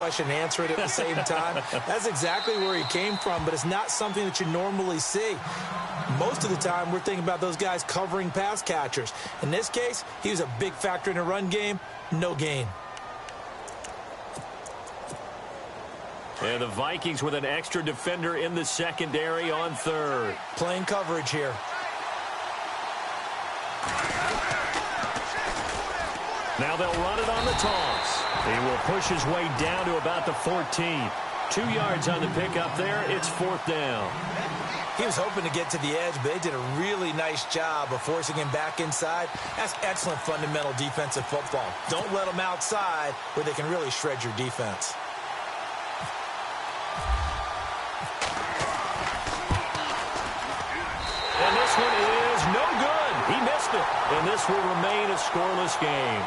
question and answer it at the same time. That's exactly where he came from, but it's not something that you normally see. Most of the time, we're thinking about those guys covering pass catchers. In this case, he was a big factor in the run game. No gain. And the Vikings with an extra defender in the secondary on third. Playing coverage here. Now they'll run it on the toss. He will push his way down to about the 14. 2 yards on the pickup there. It's 4th down. He was hoping to get to the edge, but they did a really nice job of forcing him back inside. That's excellent fundamental defensive football. Don't let them outside where they can really shred your defense. And this one is no good. He missed it. And this will remain a scoreless game.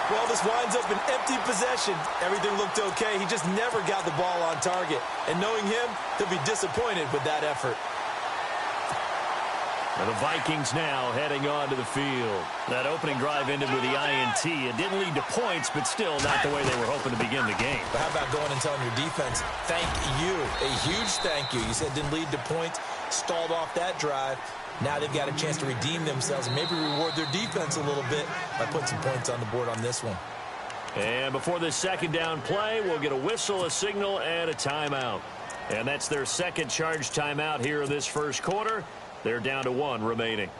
Well, this winds up an empty possession. Everything looked okay. He just never got the ball on target. And knowing him, he'll be disappointed with that effort. And the Vikings now heading on to the field. That opening drive ended with the INT. It didn't lead to points, but still not the way they were hoping to begin the game. But how about going and telling your defense, thank you, a huge thank you. You said didn't lead to points, stalled off that drive. Now they've got a chance to redeem themselves and maybe reward their defense a little bit by putting some points on the board on this one. And before this second down play, we'll get a whistle, a signal, and a timeout. And that's their second charge timeout here in this first quarter. They're down to 1 remaining.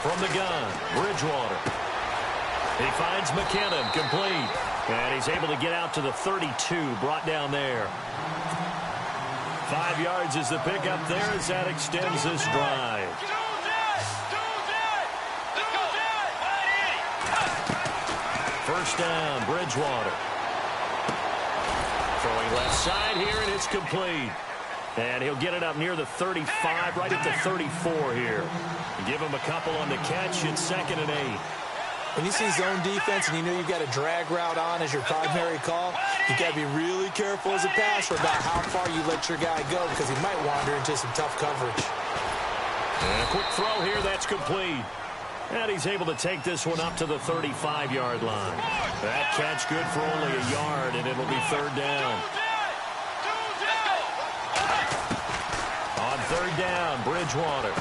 From the gun, Bridgewater. He finds McKinnon, complete. And he's able to get out to the 32, brought down there. 5 yards is the pickup there as that extends this drive. First down, Bridgewater. Throwing left side here, and it's complete. And he'll get it up near the 35, right at the 34 here. Give him a couple on the catch. It's 2nd and 8. When you see zone defense and you know you've got a drag route on as your primary call, you've got to be really careful as a passer about how far you let your guy go because he might wander into some tough coverage. And a quick throw here. That's complete. And he's able to take this one up to the 35-yard line. That catch good for only a yard, and it'll be 3rd down. On 3rd down, Bridgewater.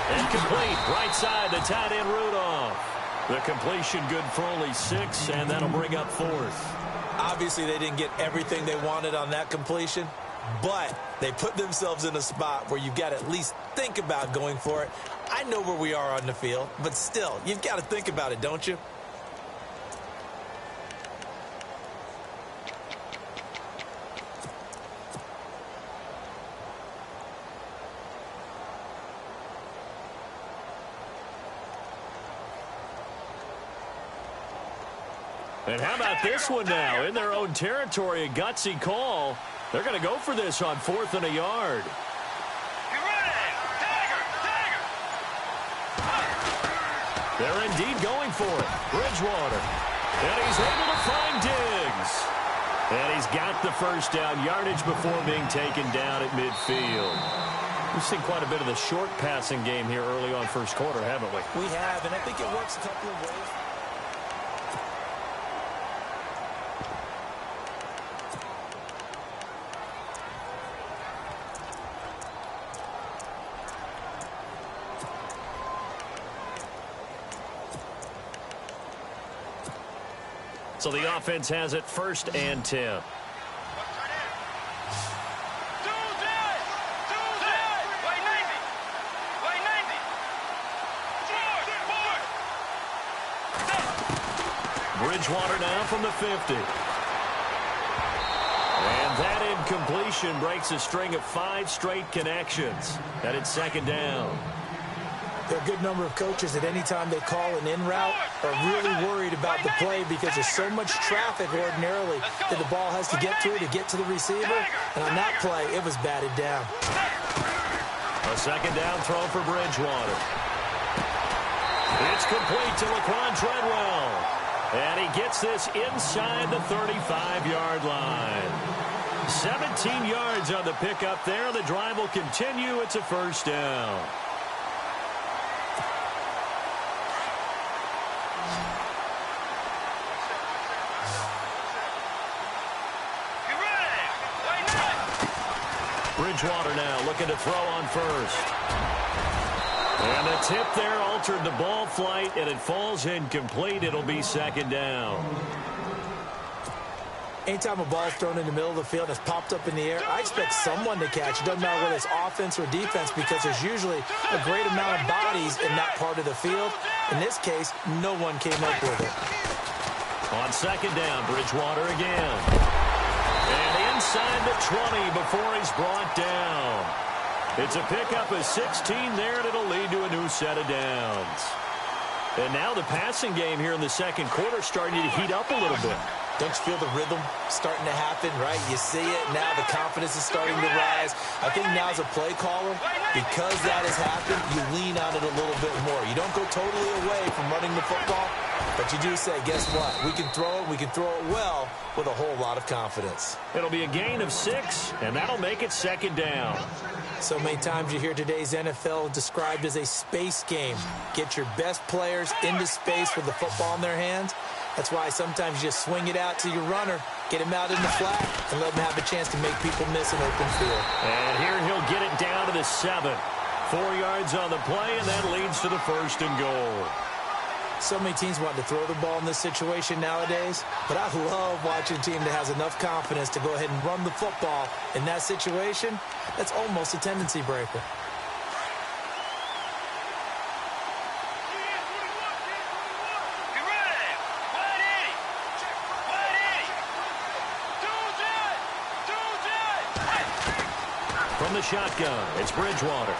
Incomplete, right side, the tight end Rudolph. The completion good for only 6, and that'll bring up 4th. Obviously, they didn't get everything they wanted on that completion, but they put themselves in a spot where you've got to at least think about going for it. I know where we are on the field, but still, you've got to think about it, don't you? And how about this one now? In their own territory, a gutsy call. They're going to go for this on 4th and a yard. They're indeed going for it. Bridgewater. And he's able to find Diggs. And he's got the first down, yardage before being taken down at midfield. We've seen quite a bit of the short passing game here early on first quarter, haven't we? We have, and I think it works a couple of ways. So the offense has it 1st and 10. Bridgewater now from the 50. And that incompletion breaks a string of 5 straight connections. And it's 2nd down. There are a good number of coaches that any time they call an in route are really worried about the play because there's so much traffic ordinarily that the ball has to get through to get to the receiver. And on that play, it was batted down. A second down throw for Bridgewater. It's complete to Laquan Treadwell. And he gets this inside the 35-yard line. 17 yards on the pickup there. The drive will continue. It's a first down. Bridgewater now looking to throw on first. And the tip there altered the ball flight, and it falls incomplete. It'll be second down. Anytime a ball's thrown in the middle of the field and it's popped up in the air, I expect someone to catch. It doesn't matter whether it's offense or defense because there's usually a great amount of bodies in that part of the field. In this case, no one came up with it. On second down, Bridgewater again. And inside the 20 before he's brought down. It's a pickup of 16 there, and it'll lead to a new set of downs. And now the passing game here in the second quarter starting to heat up a little bit. Don't you feel the rhythm starting to happen, right? You see it now. The confidence is starting to rise. I think now as a play caller, because that has happened, you lean on it a little bit more. You don't go totally away from running the football, but you do say, guess what? We can throw it. We can throw it well with a whole lot of confidence. It'll be a gain of 6, and that'll make it second down. So many times you hear today's NFL described as a space game. Get your best players into space with the football in their hands. That's why sometimes you just swing it out to your runner, get him out in the flat, and let him have a chance to make people miss an open field. And here he'll get it down to the 7. 4 yards on the play, and that leads to the first and goal. So many teams want to throw the ball in this situation nowadays, but I love watching a team that has enough confidence to go ahead and run the football in that situation. That's almost a tendency breaker. From the shotgun, it's Bridgewater.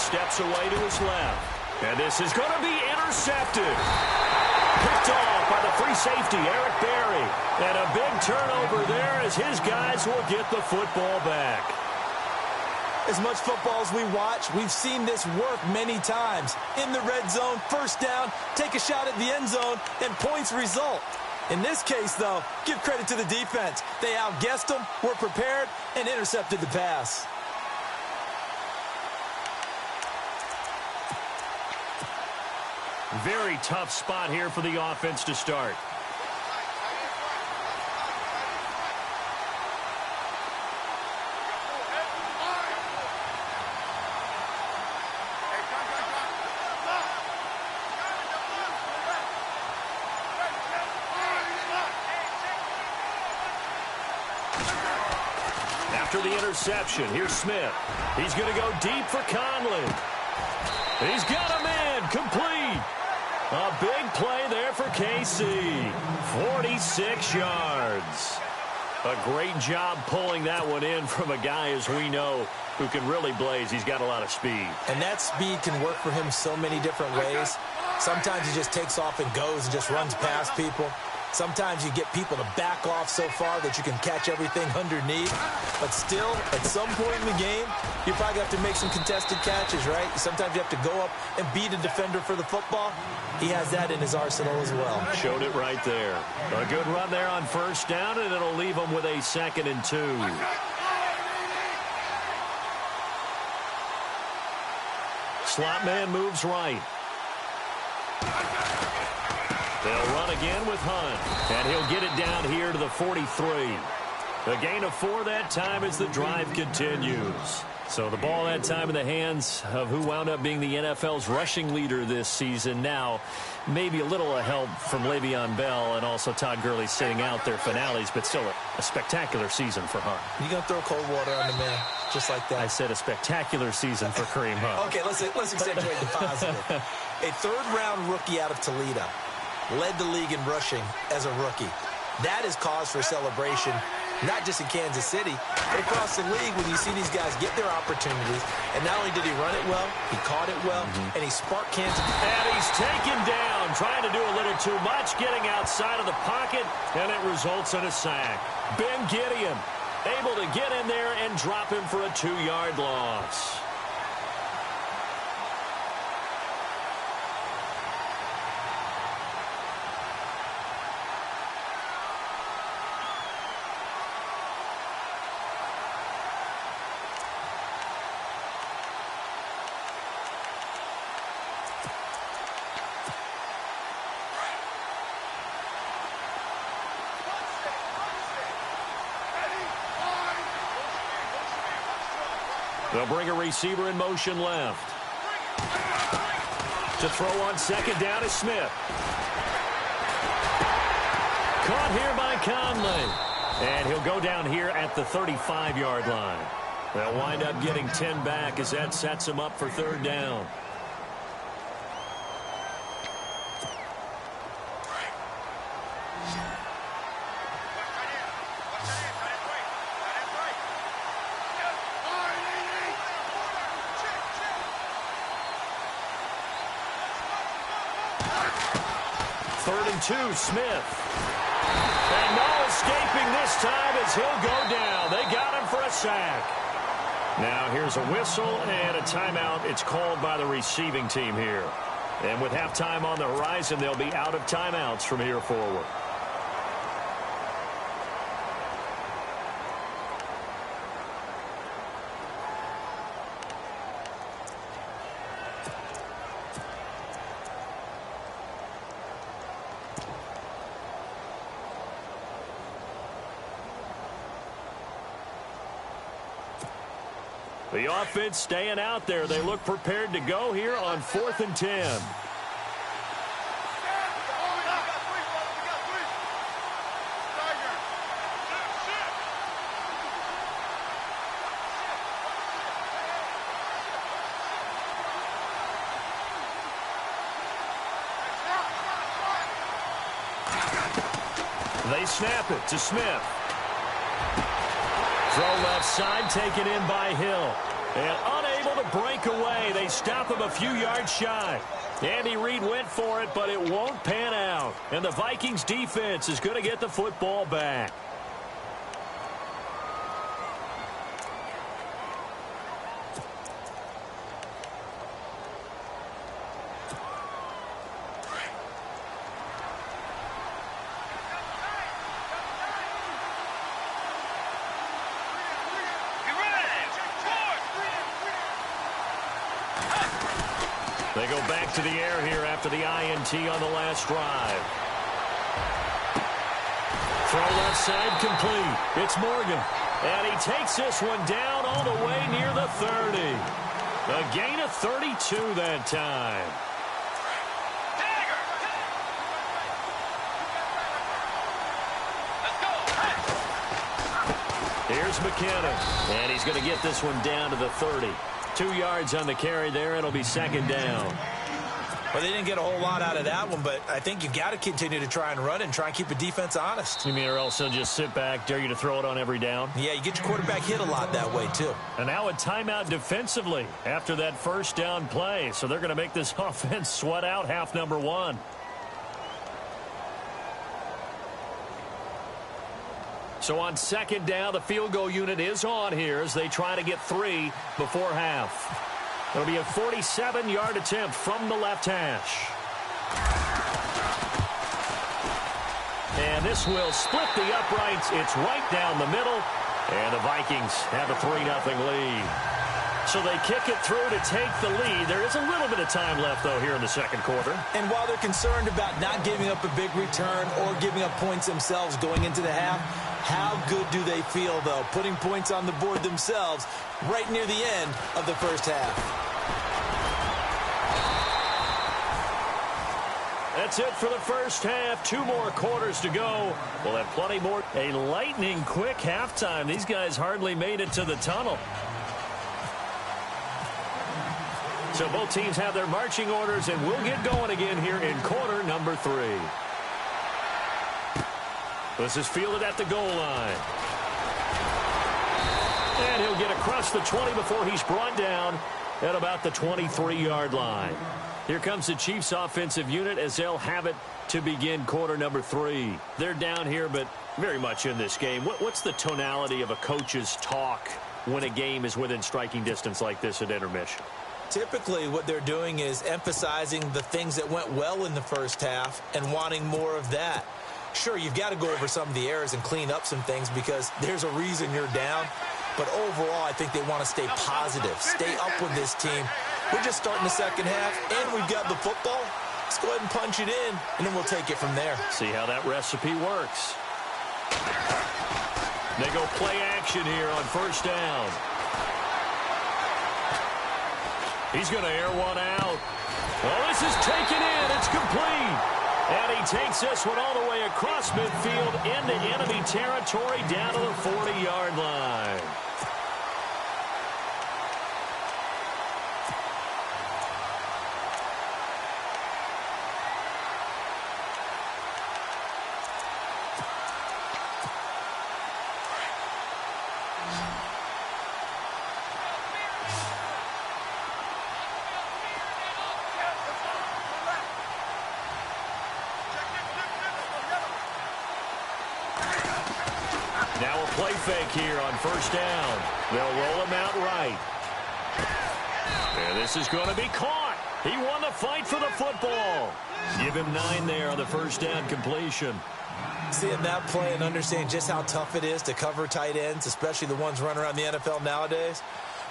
Steps away to his left. And this is going to be intercepted. Picked off by the free safety, Eric Berry. And a big turnover there as his guys will get the football back. As much football as we watch, we've seen this work many times. In the red zone, first down, take a shot at the end zone, and points result. In this case, though, give credit to the defense. They outguessed them, were prepared, and intercepted the pass. Very tough spot here for the offense to start. After the interception, here's Smith. He's going to go deep for Conley. He's got a man, complete. A big play there for KC. 46 yards. A great job pulling that one in from a guy, as we know, who can really blaze. He's got a lot of speed. And that speed can work for him so many different ways. Sometimes he just takes off and goes and just runs past people. Sometimes you get people to back off so far that you can catch everything underneath. But still, at some point in the game, you probably have to make some contested catches, right? Sometimes you have to go up and beat a defender for the football. He has that in his arsenal as well. Showed it right there. A good run there on first down, and it'll leave him with a 2nd and 2. Slot man moves right. They'll run again with Hunt, and he'll get it down here to the 43. A gain of 4 that time as the drive continues. So the ball that time in the hands of who wound up being the NFL's rushing leader this season. Now, maybe a little help from Le'Veon Bell and also Todd Gurley sitting out their finales, but still a spectacular season for Hunt. You going to throw cold water on the man just like that? I said a spectacular season for Kareem Hunt. Okay, let's accentuate the positive. A third-round rookie out of Toledo led the league in rushing as a rookie. That is cause for celebration not just in Kansas City, but across the league when you see these guys get their opportunities. And not only did he run it well, he caught it well, and he sparked Kansas. And he's taken down, trying to do a little too much, getting outside of the pocket, and it results in a sack. Ben Gideon able to get in there and drop him for a 2-yard loss. They'll bring a receiver in motion left. To throw on second down is Smith. Caught here by Conley. And he'll go down here at the 35-yard line. They'll wind up getting 10 back as that sets him up for third down. Third and 2, Smith. And no escaping this time as he'll go down. They got him for a sack. Now here's a whistle and a timeout. It's called by the receiving team here. And with halftime on the horizon, they'll be out of timeouts from here forward. The offense staying out there. They look prepared to go here on 4th and 10. They snap it to Smith. Throw left side, taken in by Hill. And unable to break away. They stop him a few yards shy. Andy Reid went for it, but it won't pan out. And the Vikings defense is going to get the football back. They go back to the air here after the INT on the last drive. Throw left side complete. It's Morgan. And he takes this one down all the way near the 30. A gain of 32 that time. Here's McKinnon. And he's going to get this one down to the 30. 2 yards on the carry there. It'll be second down. Well, they didn't get a whole lot out of that one, but I think you've got to continue to try and run and try and keep the defense honest. You mean or else they'll just sit back, dare you to throw it on every down? Yeah, you get your quarterback hit a lot that way, too. And now a timeout defensively after that first down play. So they're going to make this offense sweat out half number 1. So on second down, the field goal unit is on here as they try to get 3 before half. It'll be a 47-yard attempt from the left hash. And this will split the uprights. It's right down the middle. And the Vikings have a 3-0 lead. So they kick it through to take the lead. There is a little bit of time left, though, here in the second quarter. And while they're concerned about not giving up a big return or giving up points themselves going into the half, how good do they feel, though, putting points on the board themselves right near the end of the first half? That's it for the first half. 2 more quarters to go. We'll have plenty more. A lightning-quick halftime. These guys hardly made it to the tunnel. So both teams have their marching orders, and we'll get going again here in quarter number 3. This is fielded at the goal line. And he'll get across the 20 before he's brought down at about the 23-yard line. Here comes the Chiefs offensive unit as they'll have it to begin quarter number 3. They're down here, but very much in this game. What's the tonality of a coach's talk when a game is within striking distance like this at intermission? Typically, what they're doing is emphasizing the things that went well in the first half and wanting more of that. Sure, you've got to go over some of the errors and clean up some things because there's a reason you're down. But overall, I think they want to stay positive, stay up with this team. We're just starting the second half, and we've got the football. Let's go ahead and punch it in, and then we'll take it from there. See how that recipe works. They go play action here on first down. He's going to air one out. Oh, this is taken in. It's complete. And he takes this one all the way across midfield into enemy territory down to the 40-yard line. Now a play fake here on first down. They'll roll him out right. And this is going to be caught. He won the fight for the football. Give him 9 there on the first down completion. Seeing that play and understanding just how tough it is to cover tight ends, especially the ones running around the NFL nowadays,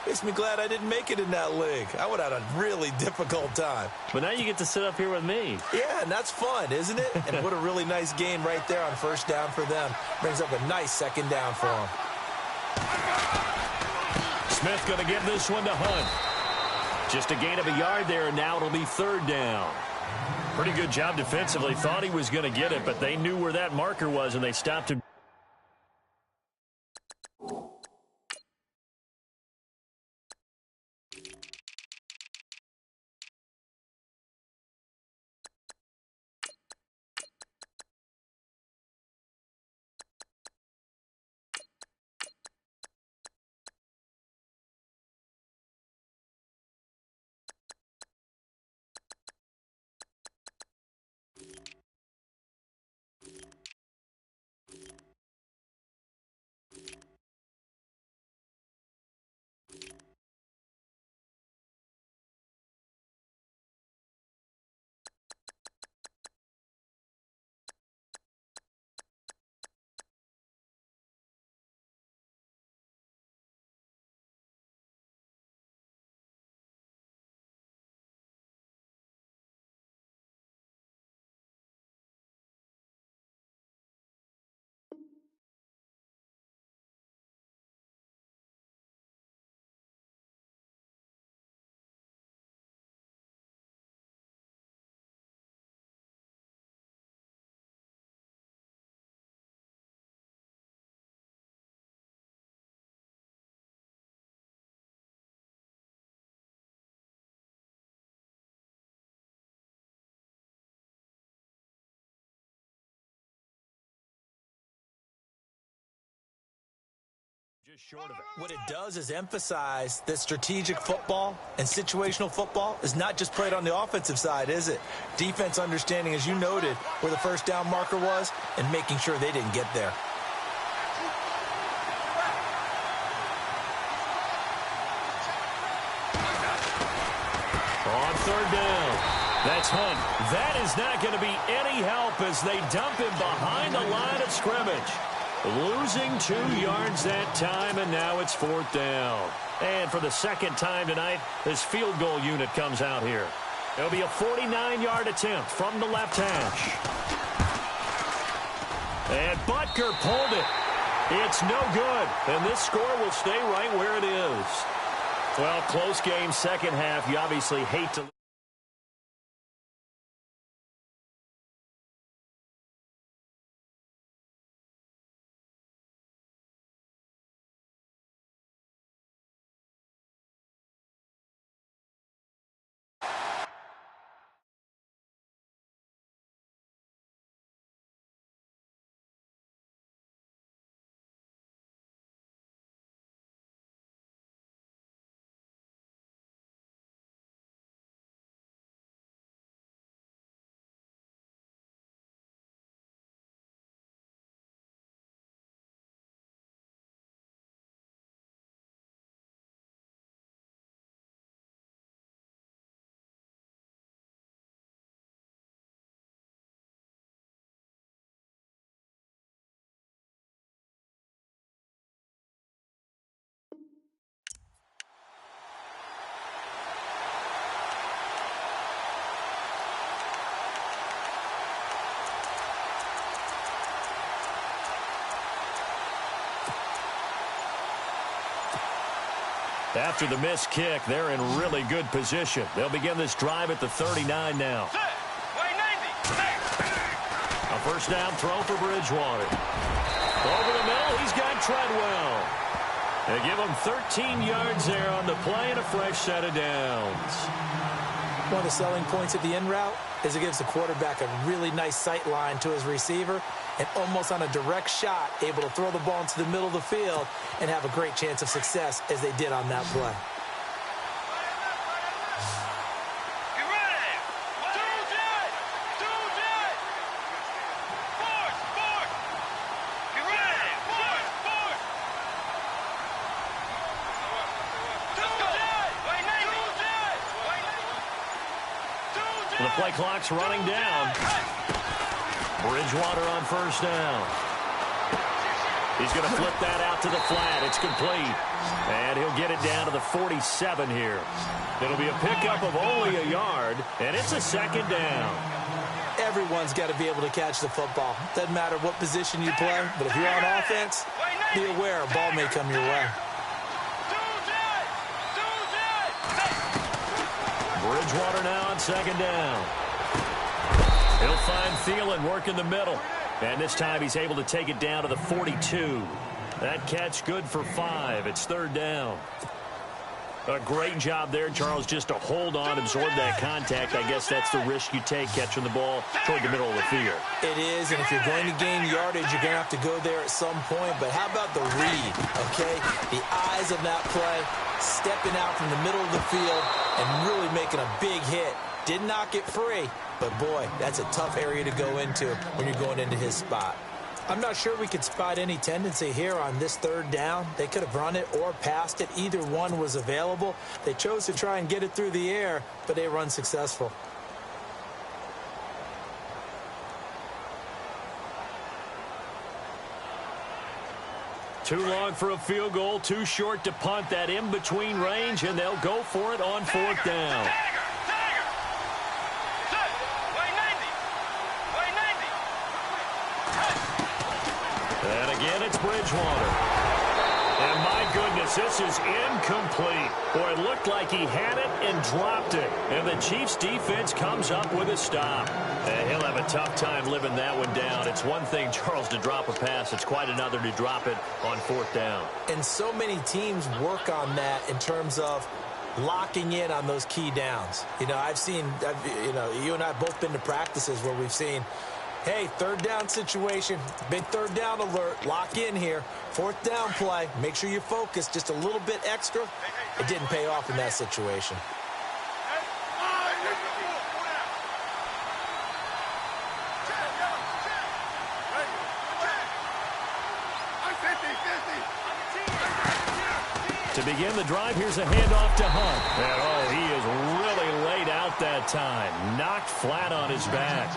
makes me glad I didn't make it in that league. I would have had a really difficult time. But now you get to sit up here with me. Yeah, and that's fun, isn't it? And what a really nice gain right there on first down for them. Brings up a nice second down for them. Smith going to give this one to Hunt. Just a gain of a yard there, and now it'll be third down. Pretty good job defensively. Thought he was going to get it, but they knew where that marker was, and they stopped him. Just short of it. What it does is emphasize that strategic football and situational football is not just played on the offensive side, is it? Defense understanding, as you noted, where the first down marker was and making sure they didn't get there. On third down. That's Hunt. That is not going to be any help as they dump him behind the line of scrimmage. Losing 2 yards that time, and now it's fourth down. And for the second time tonight, this field goal unit comes out here. It'll be a 49-yard attempt from the left hash. And Butker pulled it. It's no good, and this score will stay right where it is. Well, close game, second half. You obviously hate to After the missed kick, they're in really good position. They'll begin this drive at the 39 now. A first down throw for Bridgewater. Over the middle, he's got Treadwell. They give him 13 yards there on the play and a fresh set of downs. One of the selling points of the in route is it gives the quarterback a really nice sight line to his receiver and almost on a direct shot able to throw the ball into the middle of the field and have a great chance of success as they did on that play. The play clock's running down. Bridgewater on first down. He's going to flip that out to the flat. It's complete. And he'll get it down to the 47 here. It'll be a pickup of only a yard, and it's a second down. Everyone's got to be able to catch the football. Doesn't matter what position you play, but if you're on offense, be aware a ball may come your way. Bridgewater now on second down. He'll find Thielen working the middle. And this time he's able to take it down to the 42. That catch good for 5. It's third down. A great job there, Charles, just to hold on, absorb that contact. I guess that's the risk you take catching the ball toward the middle of the field. It is, and if you're going to gain yardage, you're going to have to go there at some point. But how about the read, okay? The eyes of that play, stepping out from the middle of the field and really making a big hit. Did not get free, but boy, that's a tough area to go into when you're going into his spot. I'm not sure we could spot any tendency here on this third down. They could have run it or passed it. Either one was available. They chose to try and get it through the air, but they were unsuccessful. Too long for a field goal, too short to punt. That in-between range, and they'll go for it on fourth down. And again, it's Bridgewater. And my goodness, this is incomplete. Boy, it looked like he had it and dropped it. And the Chiefs' defense comes up with a stop. And he'll have a tough time living that one down. It's one thing, Charles, to drop a pass. It's quite another to drop it on fourth down. And so many teams work on that in terms of locking in on those key downs. You know, you and I have both been to practices where we've seen, hey, third down situation, big third down alert, lock in here. Fourth down play, make sure you focus just a little bit extra. It didn't pay off in that situation. To begin the drive, here's a handoff to Hunt. And, oh, he is really laid out that time. Knocked flat on his back.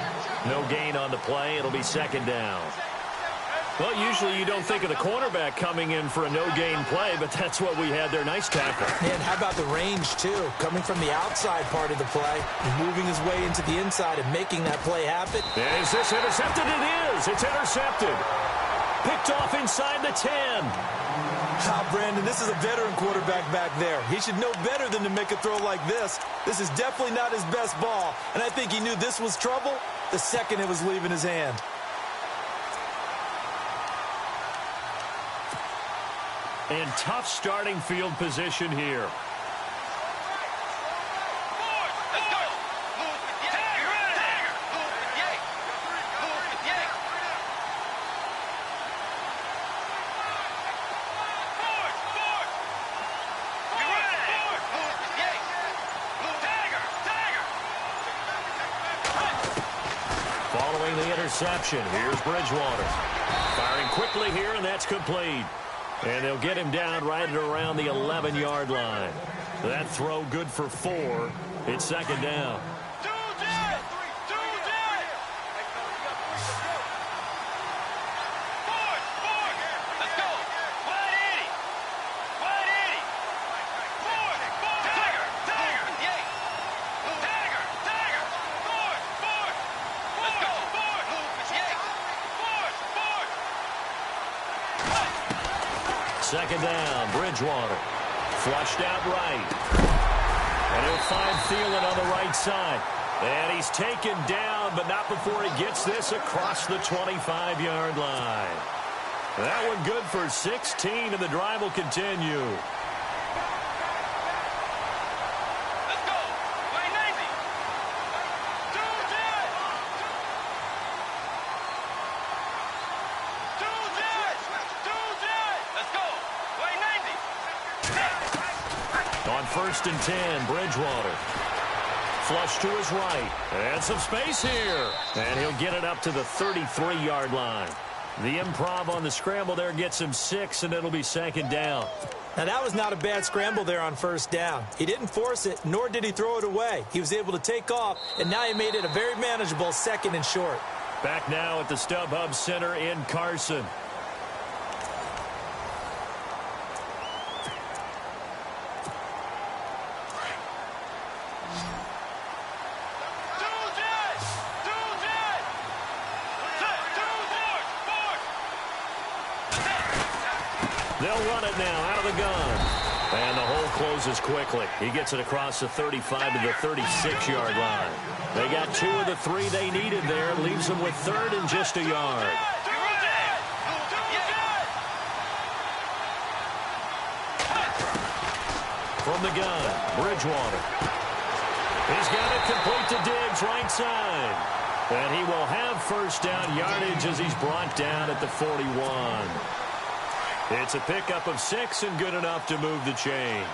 No gain on the play. It'll be second down. Well, usually you don't think of the cornerback coming in for a no-gain play, but that's what we had there. Nice tackle. And how about the range, too? Coming from the outside part of the play, moving his way into the inside and making that play happen. Is this intercepted? It is. It's intercepted. Picked off inside the 10. Brandon, this is a veteran quarterback back there. He should know better than to make a throw like this. This is definitely not his best ball, and I think he knew this was trouble the second it was leaving his hand. And tough starting field position here. Following the interception, here's Bridgewater. Firing quickly here, and that's complete. And they'll get him down right at around the 11-yard line. That throw good for 4. It's second down. Second down, Bridgewater. Flushed out right. And he'll find Thielen on the right side. And he's taken down, but not before he gets this across the 25-yard line. That one good for 16, and the drive will continue. Let's go. Wayne Navy. Let's go. Wayne Navy. On 1st and 10, Bridgewater. Flush to his right. And some space here. And he'll get it up to the 33-yard line. The improv on the scramble there gets him 6, and it'll be 2nd down. Now, that was not a bad scramble there on 1st down. He didn't force it, nor did he throw it away. He was able to take off, and now he made it a very manageable 2nd and short. Back now at the StubHub Center in Carson. They'll run it now out of the gun. And the hole closes quickly. He gets it across the 35 to the 36-yard line. They got 2 of the 3 they needed there. Leaves them with 3rd and just a yard. From the gun, Bridgewater. He's got it complete to Diggs, right side. And he will have 1st down yardage as he's brought down at the 41. It's a pickup of 6 and good enough to move the chains.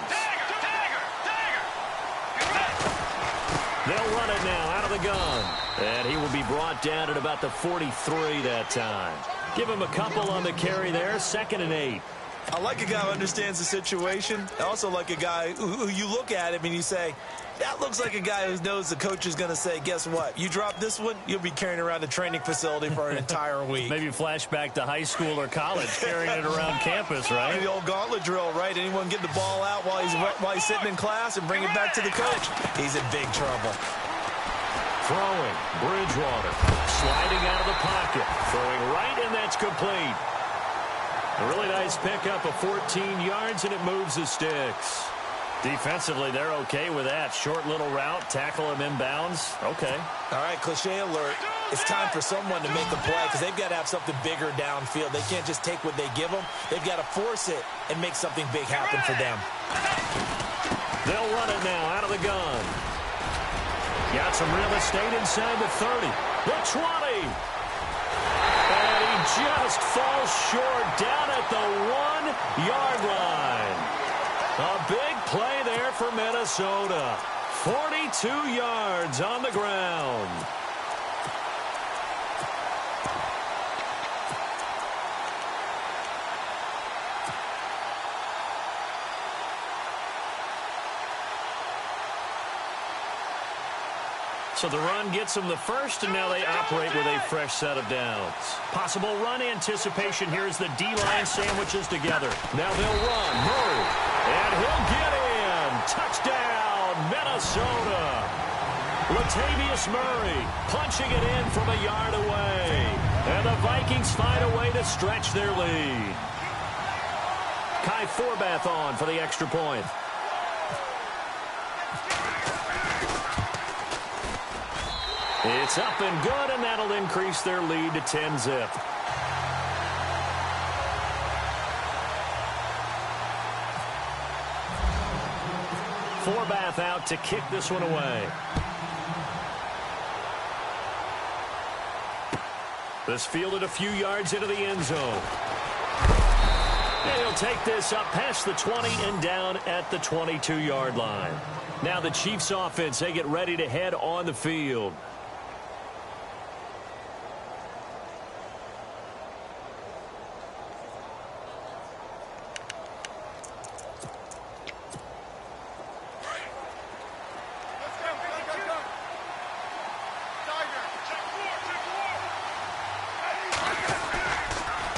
They'll run it now out of the gun. And he will be brought down at about the 43 that time. Give him a couple on the carry there, 2nd and 8. I like a guy who understands the situation. I also like a guy who you look at him and you say, that looks like a guy who knows the coach is going to say, guess what? You drop this one, you'll be carrying around the training facility for an entire week. Maybe flashback to high school or college, carrying it around campus, right? The old gauntlet drill, right? Anyone get the ball out while he's sitting in class and bring it back to the coach. He's in big trouble. Throwing, Bridgewater, sliding out of the pocket, throwing right, and that's complete. A really nice pickup of 14 yards, and it moves the sticks. Defensively, they're okay with that. Short little route, tackle him inbounds. Okay. All right, cliche alert. It's time for someone to make a play because they've got to have something bigger downfield. They can't just take what they give them. They've got to force it and make something big happen for them. They'll run it now out of the gun. Got some real estate inside the 30. The 20. And he just falls short down at the 1-yard line. A big play there for Minnesota. 42 yards on the ground. So the run gets them the first, and now they operate with a fresh set of downs. Possible run anticipation here as the D-line sandwiches together. Now they'll run, move, and he'll get in. Touchdown, Minnesota. Latavius Murray punching it in from a yard away. And the Vikings find a way to stretch their lead. Kai Forbath on for the extra point. It's up and good, and that'll increase their lead to 10-zip. Forbath out to kick this one away. This fielded a few yards into the end zone. And he'll take this up past the 20 and down at the 22-yard line. Now the Chiefs offense, they get ready to head on the field.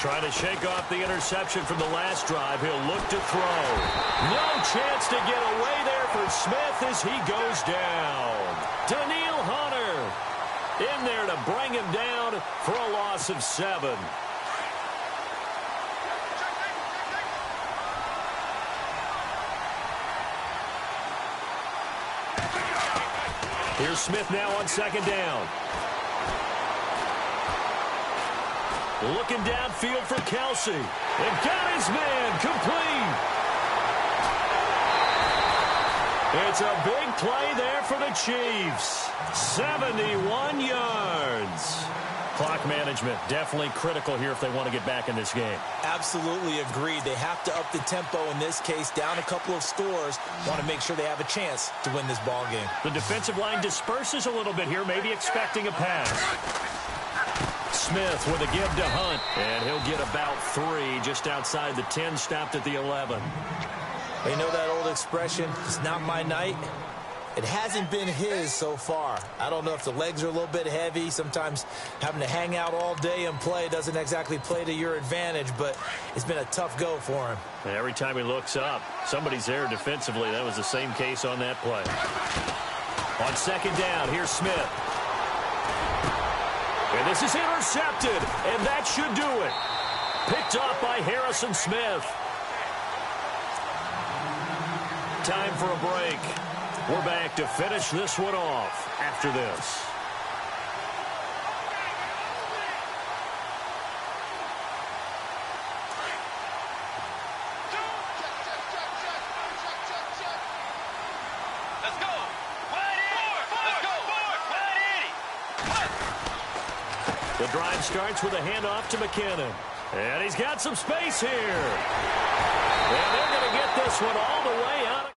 Trying to shake off the interception from the last drive. He'll look to throw. No chance to get away there for Smith as he goes down. Daniil Hunter in there to bring him down for a loss of 7. Here's Smith now on second down. Looking downfield for Kelsey. And got his man complete. It's a big play there for the Chiefs. 71 yards. Clock management definitely critical here if they want to get back in this game. Absolutely agreed. They have to up the tempo in this case, down a couple of scores. Want to make sure they have a chance to win this ball game. The defensive line disperses a little bit here, maybe expecting a pass. Smith with a give to Hunt, and he'll get about 3 just outside the 10, stopped at the 11. You know that old expression, it's not my night? It hasn't been his so far. I don't know if the legs are a little bit heavy. Sometimes having to hang out all day and play doesn't exactly play to your advantage, but it's been a tough go for him. And every time he looks up, somebody's there defensively. That was the same case on that play. On second down, here's Smith. And this is intercepted, and that should do it. Picked off by Harrison Smith. Time for a break. We're back to finish this one off after this. Let's go. Wide 80. Let's go. Wide 80. The drive starts with a handoff to McKinnon. And he's got some space here. And they're going to get this one all the way out.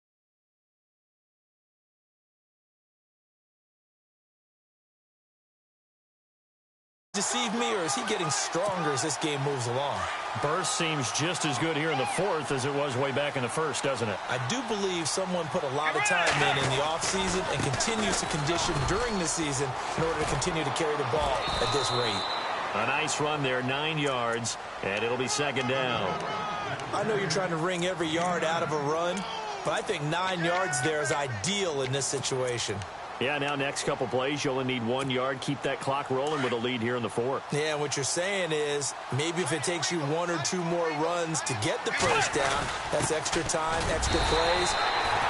Deceive me, or is he getting stronger as this game moves along? Burst seems just as good here in the fourth as it was way back in the first, doesn't it? I do believe someone put a lot of time in the offseason and continues to condition during the season in order to continue to carry the ball at this rate. A nice run there, 9 yards, and it'll be second down. I know you're trying to wring every yard out of a run, but I think 9 yards there is ideal in this situation. Yeah, now next couple plays, you only need 1 yard. Keep that clock rolling with a lead here in the fourth. Yeah, and what you're saying is maybe if it takes you 1 or 2 more runs to get the first down, that's extra time, extra plays.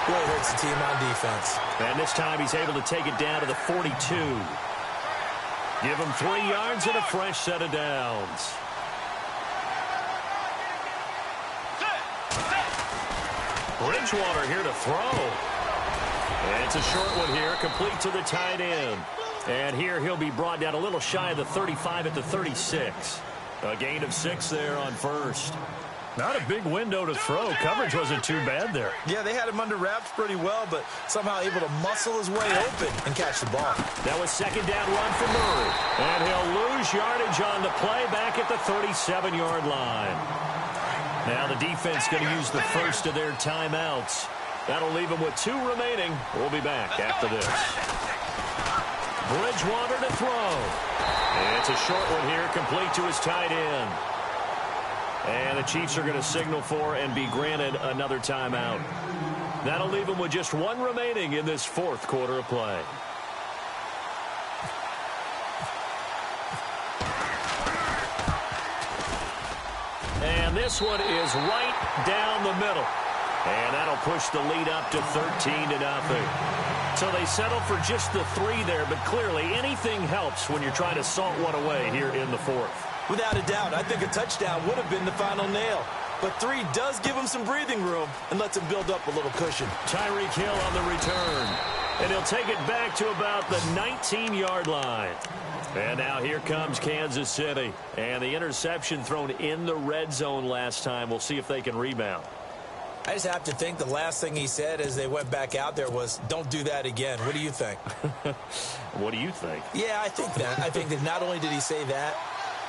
Really hurts the team on defense. And this time he's able to take it down to the 42. Give him 3 yards and a fresh set of downs. Bridgewater here to throw. And it's a short one here, complete to the tight end. And here he'll be brought down a little shy of the 35 at the 36. A gain of 6 there on first. Not a big window to throw. Coverage wasn't too bad there. Yeah, they had him under wraps pretty well, but somehow able to muscle his way open and catch the ball. That was second down run for Murray. And he'll lose yardage on the play back at the 37-yard line. Now the defense going to use the first of their timeouts. That'll leave them with 2 remaining. We'll be back after this. Bridgewater to throw. It's a short one here, complete to his tight end. And the Chiefs are going to signal for and be granted another timeout. That'll leave them with just 1 remaining in this fourth quarter of play. And this one is right down the middle. And that'll push the lead up to 13-0. So they settle for just the 3 there, but clearly anything helps when you're trying to salt one away here in the fourth. Without a doubt, I think a touchdown would have been the final nail. But 3 does give him some breathing room and lets him build up a little cushion. Tyreek Hill on the return. And he'll take it back to about the 19-yard line. And now here comes Kansas City. And the interception thrown in the red zone last time. We'll see if they can rebound. I just have to think the last thing he said as they went back out there was, don't do that again. What do you think? What do you think? Yeah, I think that. I think that not only did he say that,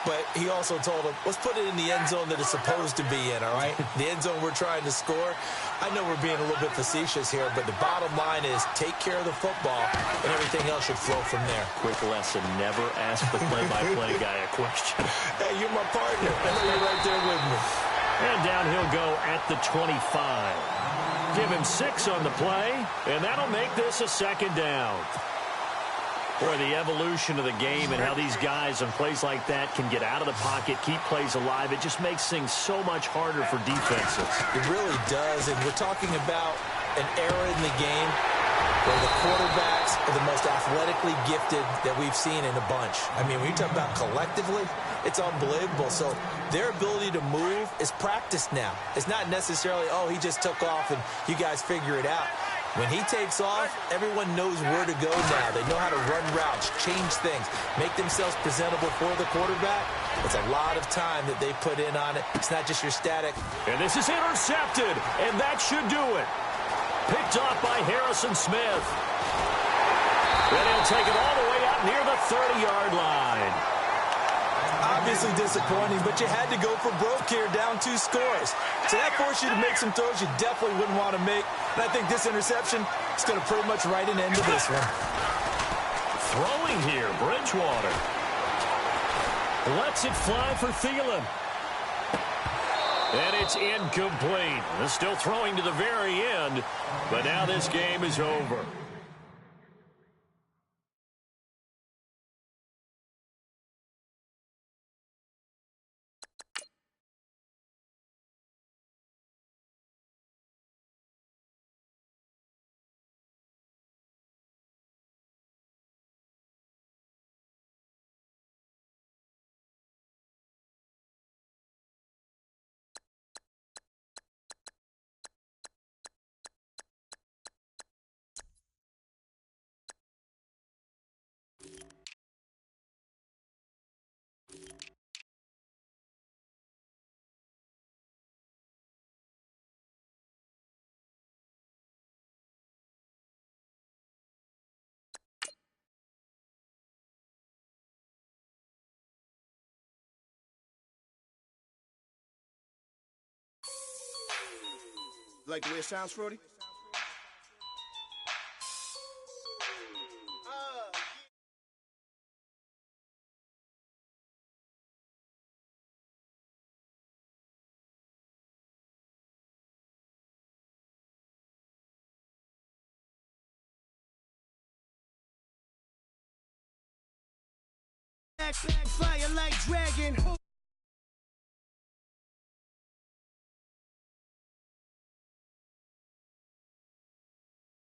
but he also told him, let's put it in the end zone that it's supposed to be in, all right? The end zone we're trying to score. I know we're being a little bit facetious here, but the bottom line is take care of the football, and everything else should flow from there. Quick lesson, never ask the play-by-play guy a question. Hey, you're my partner. I know you're right there with me. And down he'll go at the 25. Give him 6 on the play, and that'll make this a second down. Boy, the evolution of the game and how these guys on plays like that can get out of the pocket, keep plays alive, it just makes things so much harder for defenses. It really does, and we're talking about an era in the game where the quarterbacks are the most athletically gifted that we've seen in a bunch. I mean, when you talk about collectively, it's unbelievable. So their ability to move is practiced now. It's not necessarily, oh, he just took off and you guys figure it out. When he takes off, everyone knows where to go now. They know how to run routes, change things, make themselves presentable for the quarterback. It's a lot of time that they put in on it. It's not just your static. And this is intercepted, and that should do it. Picked off by Harrison Smith. And he'll take it all the way out near the 30-yard line. Obviously disappointing, but you had to go for broke here, down 2 scores. So that forced you to make some throws you definitely wouldn't want to make. And I think this interception is going to pretty much write an end to this one. Throwing here, Bridgewater. Lets it fly for Thielen. And it's incomplete. They're still throwing to the very end, but now this game is over. Like the way it sounds, Frody? Fire like dragon.